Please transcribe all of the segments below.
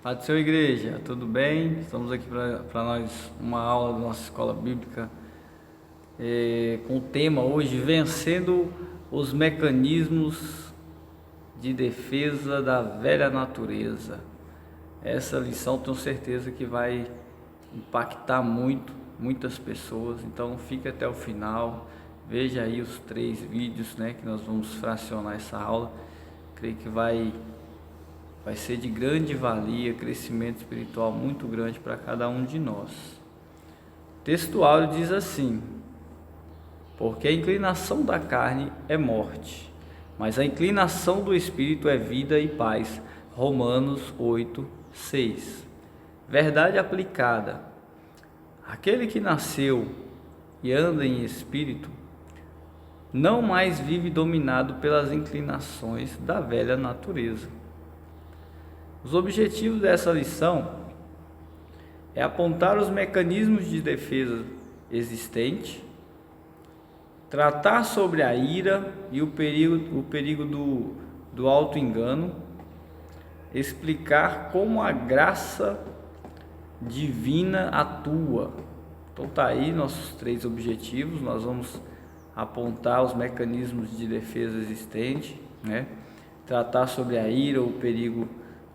Paz do Senhor, igreja, tudo bem? Estamos aqui para nós uma aula da nossa escola bíblica com o tema hoje: vencendo os mecanismos de defesa da velha natureza. Essa lição tenho certeza que vai impactar muitas pessoas, então fique até o final, veja aí os 3 vídeos, que nós vamos fracionar essa aula. Creio que vai ser de grande valia, crescimento espiritual muito grande para cada um de nós. O texto áureo diz assim: porque a inclinação da carne é morte, mas a inclinação do espírito é vida e paz. Romanos 8:6. Verdade aplicada: aquele que nasceu e anda em espírito não mais vive dominado pelas inclinações da velha natureza. Os objetivos dessa lição é apontar os mecanismos de defesa existentes, tratar sobre a ira e o perigo do auto-engano, explicar como a graça divina atua. Então tá aí nossos 3 objetivos. Nós vamos apontar os mecanismos de defesa existentes, tratar sobre a ira, o perigo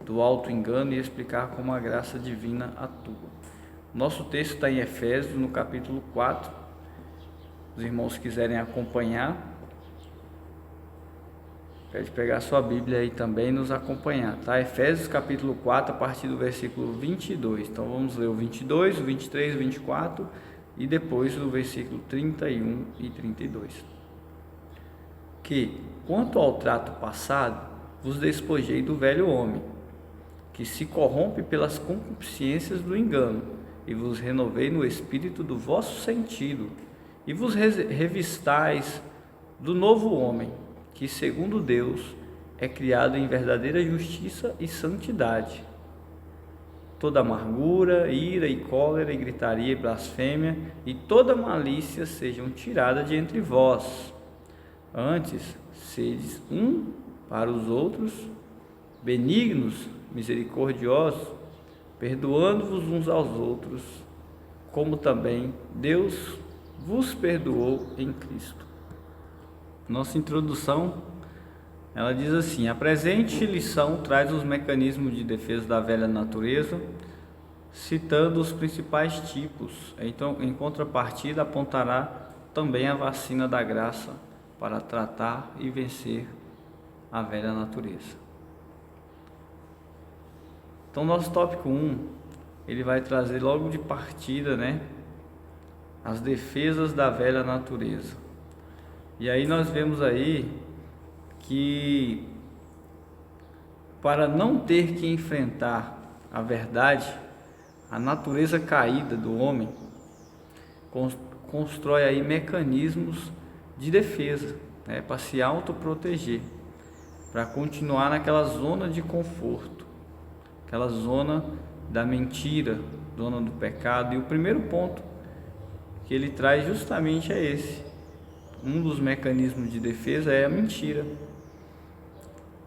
do auto-engano e explicar como a graça divina atua. Nosso texto está em Efésios, no capítulo 4. Os irmãos quiserem acompanhar, pode pegar sua Bíblia aí também e nos acompanhar, tá? Efésios capítulo 4, a partir do versículo 22. Então vamos ler o 22, o 23, o 24 e depois o versículo 31 e 32. Que, quanto ao trato passado, vos despojei do velho homem, que se corrompe pelas concupiscências do engano, e vos renovei no espírito do vosso sentido, e vos revistais do novo homem, que segundo Deus é criado em verdadeira justiça e santidade. Toda amargura, ira e cólera e gritaria e blasfêmia e toda malícia sejam tiradas de entre vós. Antes, sedes um para os outros benignos, misericordiosos, perdoando-vos uns aos outros, como também Deus vos perdoou em Cristo. Nossa introdução, ela diz assim: a presente lição traz os mecanismos de defesa da velha natureza, citando os principais tipos. Então, em contrapartida, apontará também a vacina da graça para tratar e vencer a velha natureza. Então, nosso tópico 1, ele vai trazer logo de partida, as defesas da velha natureza. E aí nós vemos aí que para não ter que enfrentar a verdade, a natureza caída do homem constrói aí mecanismos de defesa, para se autoproteger, para continuar naquela zona de conforto, aquela zona da mentira, zona do pecado. E o primeiro ponto que ele traz justamente é esse. Um dos mecanismos de defesa é a mentira.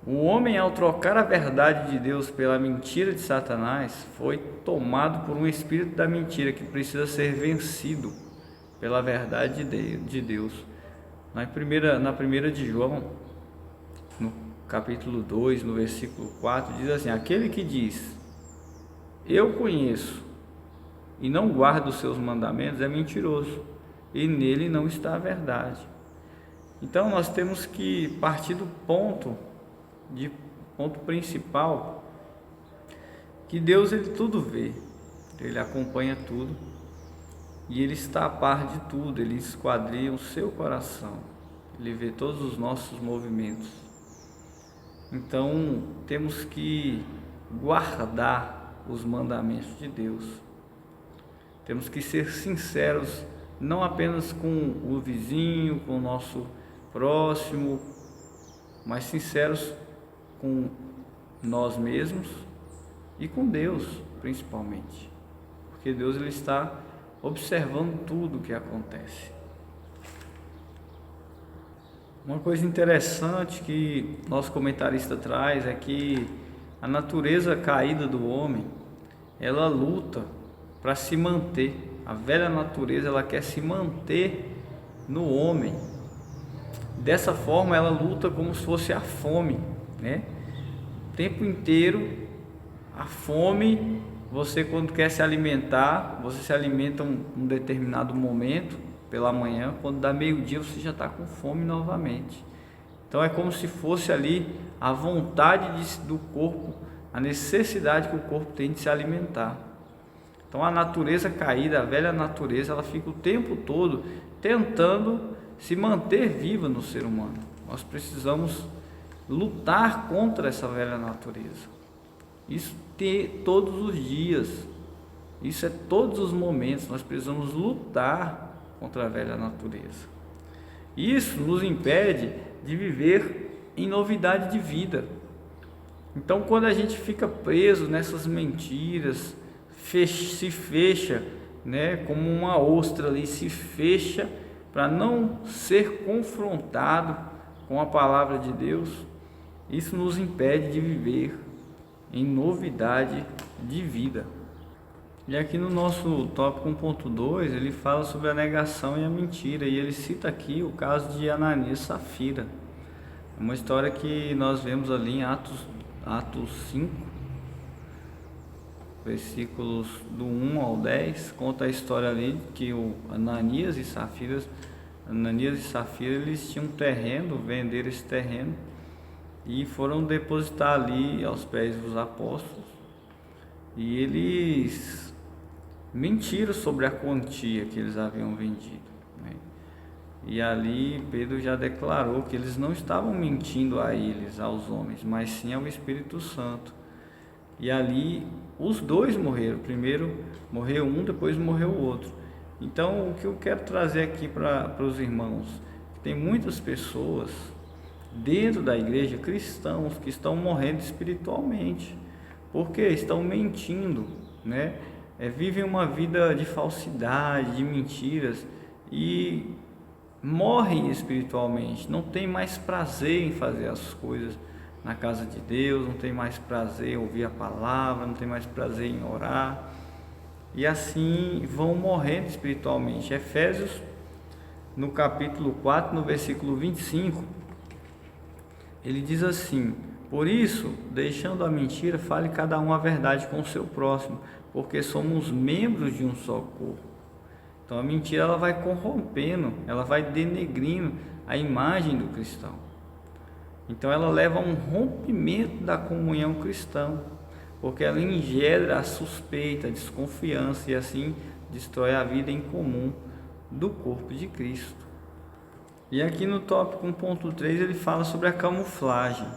O homem, ao trocar a verdade de Deus pela mentira de Satanás, foi tomado por um espírito da mentira que precisa ser vencido pela verdade de Deus. Na primeira de João, no capítulo 2, no versículo 4, diz assim: aquele que diz, eu conheço, e não guarda os seus mandamentos, é mentiroso, e nele não está a verdade. Então nós temos que partir do ponto principal, que Deus, ele tudo vê, ele acompanha tudo, e ele está a par de tudo, ele esquadrinha o seu coração, ele vê todos os nossos movimentos. Então temos que guardar os mandamentos de Deus. Temos que ser sinceros, não apenas com o vizinho, com o nosso próximo, mas sinceros com nós mesmos e com Deus, principalmente, porque Deus, ele está observando tudo o que acontece. Uma coisa interessante que nosso comentarista traz é que A natureza caída do homem, ela luta para se manter. A velha natureza, ela quer se manter no homem. Dessa forma, ela luta como se fosse a fome, né? O tempo inteiro, a fome, você quando quer se alimentar, você se alimenta um determinado momento, pela manhã, quando dá meio-dia você já está com fome novamente. Então é como se fosse ali a vontade do corpo, a necessidade que o corpo tem de se alimentar. Então a natureza caída, a velha natureza, ela fica o tempo todo tentando se manter viva no ser humano. Nós precisamos lutar contra essa velha natureza. Isso todos os dias, isso é todos os momentos, nós precisamos lutar contra a velha natureza. Isso nos impede de viver em novidade de vida. Então, quando a gente fica preso nessas mentiras, se fecha, né, como uma ostra ali, se fecha para não ser confrontado com a palavra de Deus, isso nos impede de viver em novidade de vida. E aqui no nosso tópico 1.2, ele fala sobre a negação e a mentira, e ele cita aqui o caso de Ananias e Safira. Uma história que nós vemos ali em Atos 5, versículos do 1 ao 10, conta a história ali que o Ananias e Safira, eles tinham um terreno, venderam esse terreno e foram depositar ali aos pés dos apóstolos, e eles mentiram sobre a quantia que eles haviam vendido, né? E ali Pedro já declarou que eles não estavam mentindo a eles, aos homens, mas sim ao Espírito Santo. E ali os dois morreram, primeiro morreu um, depois morreu o outro. Então o que eu quero trazer aqui para os irmãos, tem muitas pessoas dentro da igreja, cristãos, que estão morrendo espiritualmente, porque estão mentindo, né? Vivem uma vida de falsidade, de mentiras, e morrem espiritualmente, não tem mais prazer em fazer as coisas na casa de Deus, não tem mais prazer em ouvir a palavra, não tem mais prazer em orar, e assim vão morrendo espiritualmente. Efésios, no capítulo 4, no versículo 25, ele diz assim: por isso, deixando a mentira, fale cada um a verdade com o seu próximo, porque somos membros de um só corpo. Então a mentira, ela vai corrompendo, ela vai denegrindo a imagem do cristão. Então ela leva a um rompimento da comunhão cristã, porque ela engendra a suspeita, a desconfiança, e assim destrói a vida em comum do corpo de Cristo. E aqui no tópico 1.3 ele fala sobre a camuflagem.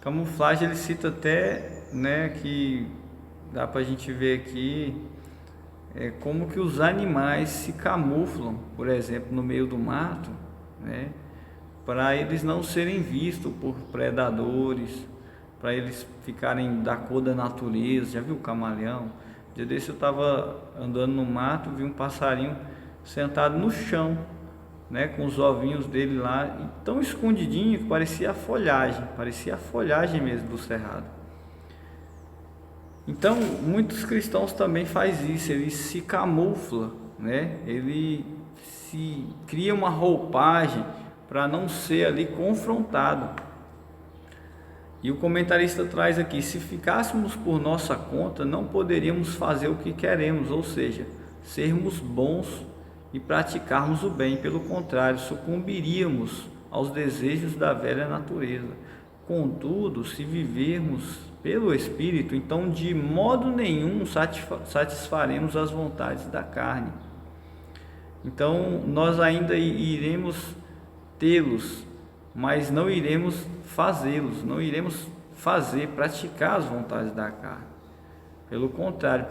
Camuflagem, ele cita até, né, que dá para a gente ver aqui como que os animais se camuflam, por exemplo, no meio do mato, né, para eles não serem vistos por predadores, para eles ficarem da cor da natureza. Já viu o camaleão? Um dia desse eu estava andando no mato, vi um passarinho sentado no chão, né, com os ovinhos dele lá, tão escondidinho que parecia a folhagem mesmo do cerrado. Então, muitos cristãos também fazem isso, ele se camufla, né? Ele se cria uma roupagem para não ser ali confrontado. E o comentarista traz aqui: se ficássemos por nossa conta, não poderíamos fazer o que queremos, ou seja, sermos bons e praticarmos o bem. Pelo contrário, sucumbiríamos aos desejos da velha natureza. Contudo, se vivermos pelo Espírito, então de modo nenhum satisfaremos as vontades da carne. Então nós ainda iremos tê-los, mas não iremos fazê-los, não iremos praticar as vontades da carne. Pelo contrário,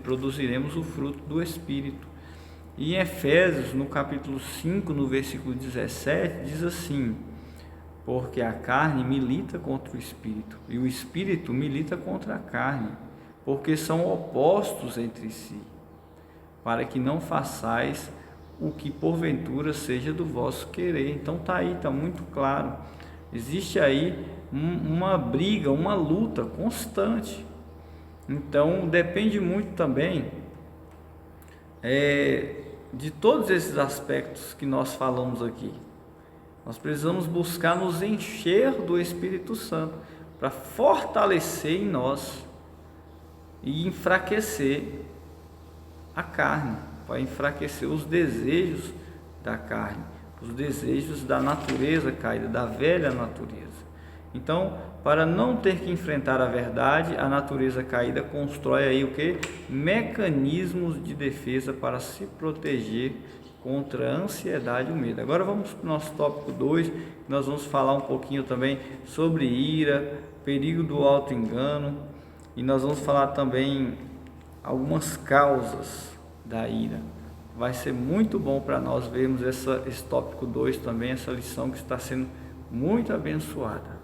produziremos o fruto do Espírito. E em Efésios, no capítulo 5, no versículo 17, diz assim: porque a carne milita contra o Espírito, e o Espírito milita contra a carne, porque são opostos entre si, para que não façais o que porventura seja do vosso querer. Então está aí, está muito claro. Existe aí uma briga, uma luta constante. Então depende muito também de todos esses aspectos que nós falamos aqui. Nós precisamos buscar nos encher do Espírito Santo para fortalecer em nós e enfraquecer a carne, para enfraquecer os desejos da carne, os desejos da natureza caída, da velha natureza. Então, para não ter que enfrentar a verdade, a natureza caída constrói aí o que? Mecanismos de defesa para se proteger contra a ansiedade e o medo. Agora vamos para o nosso tópico 2, nós vamos falar um pouquinho também sobre ira, perigo do auto-engano, e nós vamos falar também algumas causas da ira. Vai ser muito bom para nós vermos esse tópico 2 também, essa lição que está sendo muito abençoada.